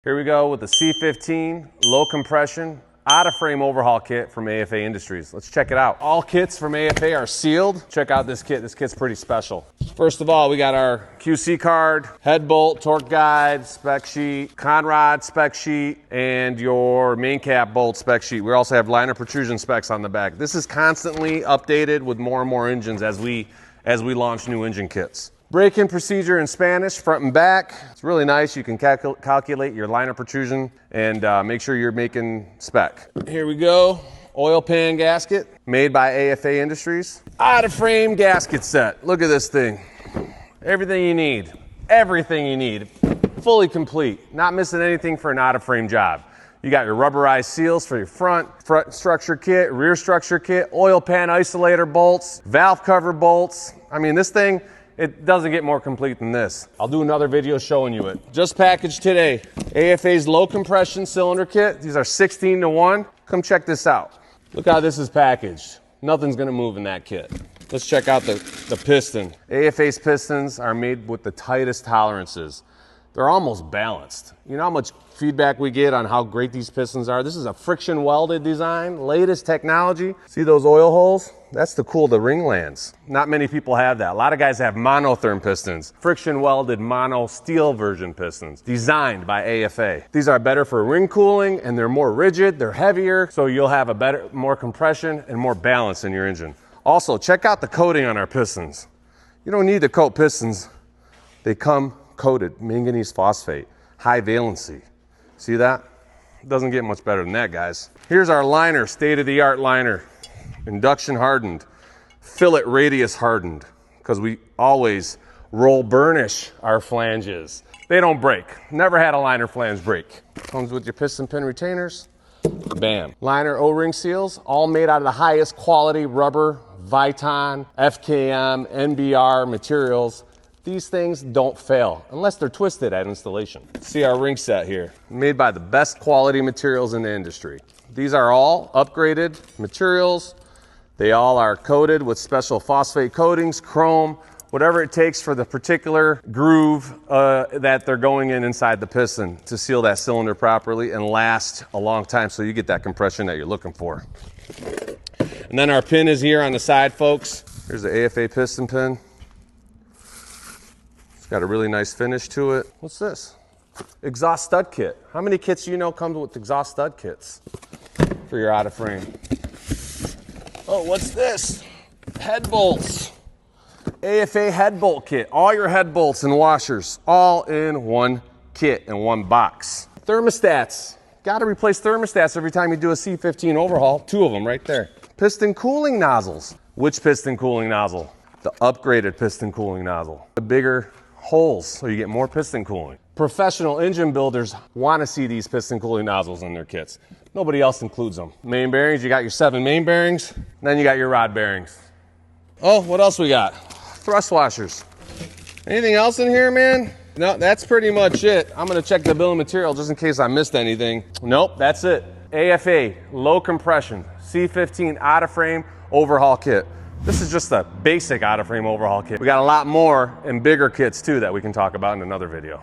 Here we go with the C15 Low Compression out-of-frame overhaul kit from AFA Industries. Let's check it out. All kits from AFA are sealed. Check out this kit. This kit's pretty special. First of all, we got our QC card, head bolt, torque guide, spec sheet, conrod spec sheet, and your main cap bolt spec sheet. We also have liner protrusion specs on the back. This is constantly updated with more and more engines as we launch new engine kits. Break-in procedure in Spanish, front and back. It's really nice. You can calculate your liner protrusion and make sure you're making spec. Here we go. Oil pan gasket made by AFA Industries. Out-of-frame gasket set. Look at this thing. Everything you need. Everything you need. Fully complete. Not missing anything for an out-of-frame job. You got your rubberized seals for your front structure kit, rear structure kit, oil pan isolator bolts, valve cover bolts. I mean, this thing, it doesn't get more complete than this. I'll do another video showing you it. Just packaged today, AFA's low compression cylinder kit. These are 16:1. Come check this out. Look how this is packaged. Nothing's gonna move in that kit. Let's check out the piston. AFA's pistons are made with the tightest tolerances. They're almost balanced. You know how much feedback we get on how great these pistons are? This is a friction welded design, latest technology. See those oil holes? That's the ring lands. Not many people have that. A lot of guys have monotherm pistons, friction welded mono steel version pistons, designed by AFA. These are better for ring cooling and they're more rigid, they're heavier, so you'll have more compression and more balance in your engine. Also, check out the coating on our pistons. You don't need to coat pistons. They come coated manganese phosphate, high valency. See that? It doesn't get much better than that, guys. Here's our liner, state-of-the-art liner. Induction hardened, fillet radius hardened, because we always roll burnish our flanges. They don't break. Never had a liner flange break. Comes with your piston pin retainers. Bam. Liner O-ring seals, all made out of the highest quality rubber, Viton, FKM, NBR materials. These things don't fail unless they're twisted at installation. See our ring set here, made by the best quality materials in the industry. These are all upgraded materials. They all are coated with special phosphate coatings, chrome, whatever it takes for the particular groove that they're going inside the piston to seal that cylinder properly and last a long time so you get that compression that you're looking for. And then our pin is here on the side, folks. Here's the AFA piston pin. It's got a really nice finish to it. What's this? Exhaust stud kit. How many kits do you know comes with exhaust stud kits for your out of frame? Oh, what's this? Head bolts. AFA head bolt kit. All your head bolts and washers, all in one kit, in one box. Thermostats. Got to replace thermostats every time you do a C15 overhaul. 2 of them right there. Piston cooling nozzles. Which piston cooling nozzle? The upgraded piston cooling nozzle. The bigger holes so you get more piston cooling. Professional engine builders want to see these piston cooling nozzles in their kits. Nobody else includes them. Main bearings, you got your 7 main bearings, then you got your rod bearings. Oh, what else we got? Thrust washers. Anything else in here, man? No, that's pretty much it. I'm gonna check the bill of material just in case I missed anything. Nope, that's it. AFA, low compression, C15 out of frame overhaul kit. This is just a basic out of frame overhaul kit. We got a lot more and bigger kits too that we can talk about in another video.